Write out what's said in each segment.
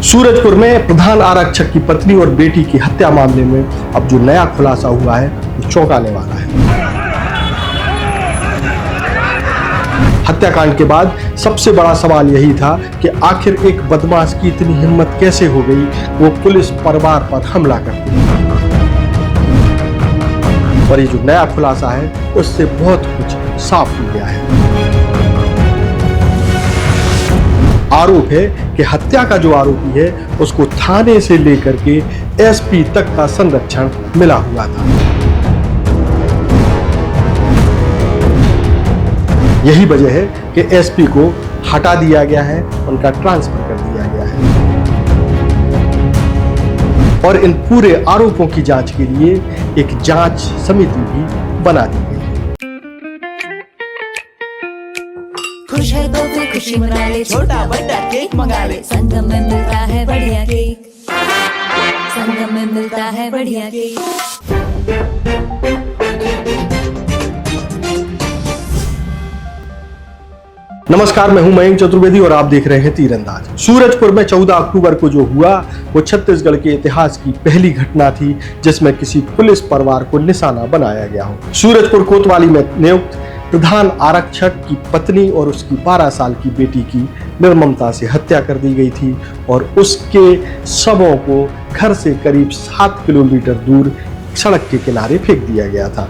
सूरजपुर में प्रधान आरक्षक की पत्नी और बेटी की हत्या मामले में अब जो नया खुलासा हुआ है वो चौंकाने वाला है। हत्याकांड के बाद सबसे बड़ा सवाल यही था कि आखिर एक बदमाश की इतनी हिम्मत कैसे हो गई वो पुलिस परिवार पर हमला करती है। और ये जो नया खुलासा है उससे बहुत कुछ साफ हो गया है। आरोप है कि हत्या का जो आरोपी है उसको थाने से लेकर के एसपी तक का संरक्षण मिला हुआ था। यही वजह है कि एसपी को हटा दिया गया है, उनका ट्रांसफर कर दिया गया है और इन पूरे आरोपों की जांच के लिए एक जांच समिति भी बना दी गई है। खुश है तो फिर खुशी मना ले, छोटा बड़ा केक मंगा ले, संगम में मिलता है बढ़िया केक, संगम में मिलता है बढ़िया केक। नमस्कार, मैं हूं मयंक चतुर्वेदी और आप देख रहे हैं तीरंदाज। सूरजपुर में 14 अक्टूबर को जो हुआ वो छत्तीसगढ़ के इतिहास की पहली घटना थी जिसमें किसी पुलिस परिवार को निशाना बनाया गया हो। सूरजपुर कोतवाली में नियुक्त प्रधान आरक्षक की पत्नी और उसकी 12 साल की बेटी की निर्ममता से हत्या कर दी गई थी और उसके शवों को घर से करीब 7 किलोमीटर दूर सड़क के किनारे फेंक दिया गया था।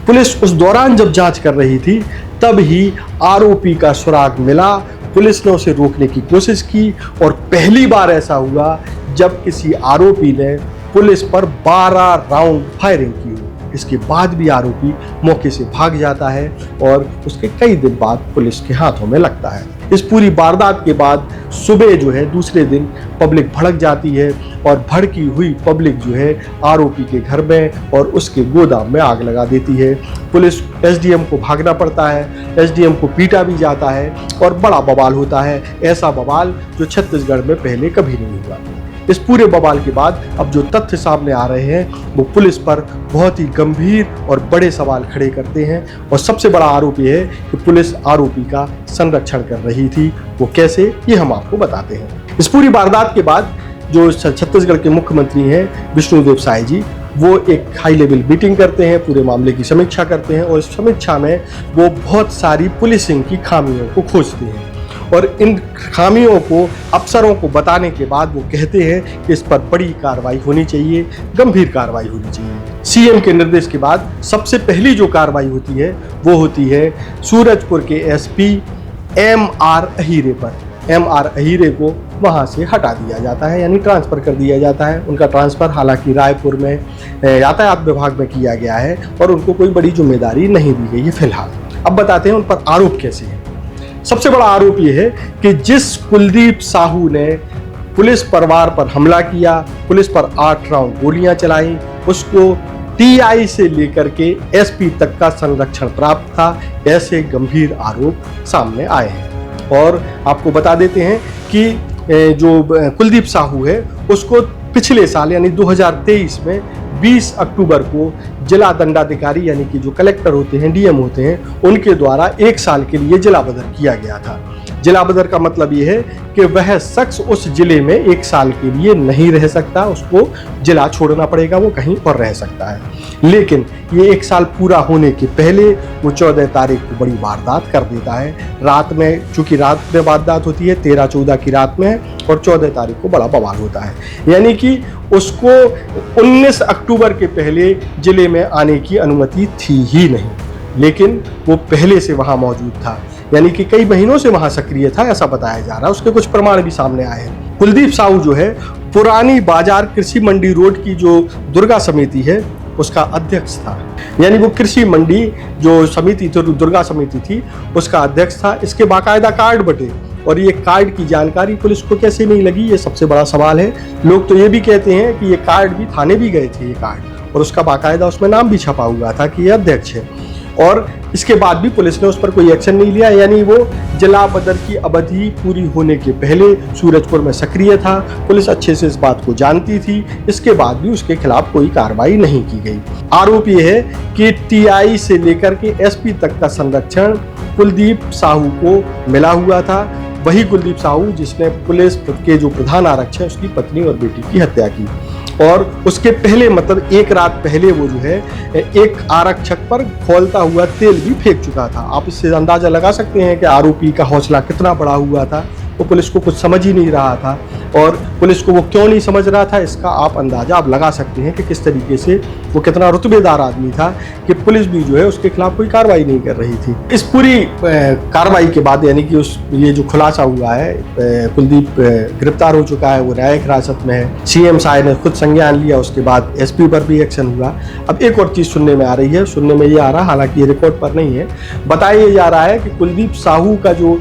पुलिस उस दौरान जब जांच कर रही थी तब ही आरोपी का सुराग मिला। पुलिस ने उसे रोकने की कोशिश की और पहली बार ऐसा हुआ जब किसी आरोपी ने पुलिस पर 12 राउंड फायरिंग की हो। इसके बाद भी आरोपी मौके से भाग जाता है और उसके कई दिन बाद पुलिस के हाथों में लगता है। इस पूरी वारदात के बाद सुबह जो है दूसरे दिन पब्लिक भड़क जाती है और भड़की हुई पब्लिक जो है आरोपी के घर में और उसके गोदाम में आग लगा देती है। पुलिस एसडीएम को भागना पड़ता है, एसडीएम को पीटा भी जाता है और बड़ा बवाल होता है, ऐसा बवाल जो छत्तीसगढ़ में पहले कभी नहीं हुआ। इस पूरे बवाल के बाद अब जो तथ्य सामने आ रहे हैं वो पुलिस पर बहुत ही गंभीर और बड़े सवाल खड़े करते हैं और सबसे बड़ा आरोप ये है कि पुलिस आरोपी का संरक्षण कर रही थी। वो कैसे, ये हम आपको बताते हैं। इस पूरी वारदात के बाद जो छत्तीसगढ़ के मुख्यमंत्री हैं विष्णुदेव साय जी, वो एक हाई लेवल मीटिंग करते हैं, पूरे मामले की समीक्षा करते हैं और इस समीक्षा में वो बहुत सारी पुलिसिंग की खामियों को खोजते हैं और इन खामियों को अफसरों को बताने के बाद वो कहते हैं कि इस पर बड़ी कार्रवाई होनी चाहिए, गंभीर कार्रवाई होनी चाहिए। सीएम के निर्देश के बाद सबसे पहली जो कार्रवाई होती है वो होती है सूरजपुर के एसपी एमआर अहीरे पर। एमआर अहीरे को वहाँ से हटा दिया जाता है, यानी ट्रांसफ़र कर दिया जाता है। उनका ट्रांसफ़र हालांकि रायपुर में यातायात विभाग में किया गया है और उनको कोई बड़ी जिम्मेदारी नहीं दी गई है फिलहाल। अब बताते हैं उन पर आरोप कैसे है। सबसे बड़ा आरोप यह है कि जिस कुलदीप साहू ने पुलिस परिवार पर हमला किया, पुलिस पर 8 राउंड गोलियां चलाई, उसको टीआई से लेकर के एसपी तक का संरक्षण प्राप्त था। ऐसे गंभीर आरोप सामने आए हैं और आपको बता देते हैं कि जो कुलदीप साहू है उसको पिछले साल यानी 2023 में 20 अक्टूबर को जिला दंडाधिकारी यानी कि जो कलेक्टर होते हैं, डीएम होते हैं, उनके द्वारा 1 साल के लिए जिला बदर किया गया था। जिला बदर का मतलब ये है कि वह शख्स उस जिले में 1 साल के लिए नहीं रह सकता, उसको जिला छोड़ना पड़ेगा, वो कहीं और रह सकता है। लेकिन ये 1 साल पूरा होने के पहले वो 14 तारीख को बड़ी वारदात कर देता है। रात में, चूंकि रात में वारदात होती है, 13-14 की रात में, और 14 तारीख को बड़ा बवाल होता है। यानी कि उसको 19 अक्टूबर के पहले जिले में आने की अनुमति थी ही नहीं, लेकिन वो पहले से वहाँ मौजूद था, यानी कि कई महीनों से वहाँ सक्रिय था, ऐसा बताया जा रहा है। उसके कुछ प्रमाण भी सामने आए हैं। कुलदीप साहू जो है पुरानी बाजार कृषि मंडी रोड की जो दुर्गा समिति है उसका अध्यक्ष था, यानी वो कृषि मंडी जो समिति थी, दुर्गा समिति थी, उसका अध्यक्ष था। इसके बाकायदा कार्ड बटे और ये कार्ड की जानकारी पुलिस को कैसे नहीं लगी, ये सबसे बड़ा सवाल है। लोग तो ये भी कहते हैं कि ये कार्ड भी थाने भी गए थे, ये कार्ड, और उसका बाकायदा उसमें नाम भी छपा हुआ था कि ये अध्यक्ष है। और इसके बाद भी पुलिस ने उस पर कोई एक्शन नहीं लिया, यानी वो जिला बदर की अवधि पूरी होने के पहले सूरजपुर में सक्रिय था। पुलिस अच्छे से इस बात को जानती थी, इसके बाद भी उसके खिलाफ कोई कार्रवाई नहीं की गई। आरोप ये है कि टीआई से लेकर के एसपी तक का संरक्षण कुलदीप साहू को मिला हुआ था। वही कुलदीप साहू जिसने पुलिस के जो प्रधान आरक्षक है उसकी पत्नी और बेटी की हत्या की। और उसके पहले मतलब एक रात पहले वो जो है एक आरक्षक पर खौलता हुआ तेल भी फेंक चुका था। आप इससे अंदाजा लगा सकते हैं कि आरोपी का हौसला कितना बड़ा हुआ था। वो पुलिस को कुछ समझ ही नहीं रहा था और पुलिस को वो क्यों नहीं समझ रहा था इसका आप अंदाजा आप लगा सकते हैं कि किस तरीके से वो कितना रुतबेदार आदमी था कि पुलिस भी जो है उसके खिलाफ कोई कार्रवाई नहीं कर रही थी। इस पूरी कार्रवाई के बाद यानी कि ये जो खुलासा हुआ है कुलदीप गिरफ्तार हो चुका है, वो न्यायिक हिरासत में है। सीएम साहब ने खुद संज्ञान लिया, उसके बाद एसपी पर भी एक्शन हुआ। अब एक और चीज़ सुनने में आ रही है, सुनने में ये आ रहा, हालांकि ये रिकॉर्ड पर नहीं है, बताया जा रहा है कि कुलदीप साहू का जो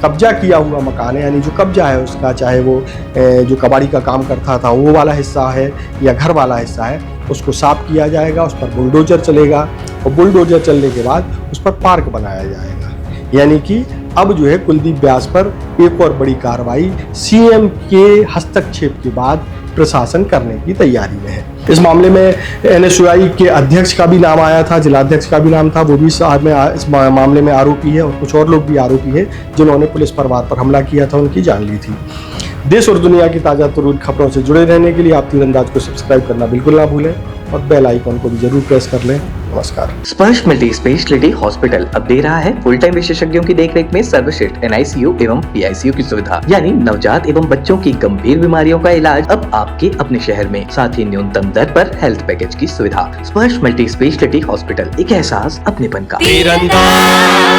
कब्जा किया हुआ मकान है, यानी जो कब्जा है उसका, चाहे वो जो कबाड़ी का काम करता था वो वाला हिस्सा है या घर वाला हिस्सा है, उसको साफ किया जाएगा, उस पर बुलडोजर चलेगा और बुलडोजर चलने के बाद उस पर पार्क बनाया जाएगा। यानी कि अब जो है कुलदीप व्यास पर एक और बड़ी कार्रवाई सीएम के हस्तक्षेप के बाद प्रशासन करने की तैयारी में है। इस मामले में एनएसयूआई के अध्यक्ष का भी नाम आया था, जिलाध्यक्ष का भी नाम था, वो भी इस मामले में आरोपी है और कुछ और लोग भी आरोपी है जिन्होंने पुलिस परिवार पर हमला किया था, उनकी जान ली थी। देश और दुनिया की ताज़ा तरीन खबरों से जुड़े रहने के लिए आप तीरंदाज को सब्सक्राइब करना बिल्कुल ना भूलें और बेल आइकन को भी जरूर प्रेस कर लें। नमस्कार। स्पर्श मल्टी स्पेशलिटी हॉस्पिटल अब दे रहा है फुल टाइम विशेषज्ञों की देखरेख में सर्वश्रेष्ठ NICU एवं PICU की सुविधा, यानी नवजात एवं बच्चों की गंभीर बीमारियों का इलाज अब आपके अपने शहर में, साथ ही न्यूनतम दर पर हेल्थ पैकेज की सुविधा। स्पर्श मल्टी स्पेशलिटी हॉस्पिटल, एक एहसास अपनेपन का। तीरंदाज।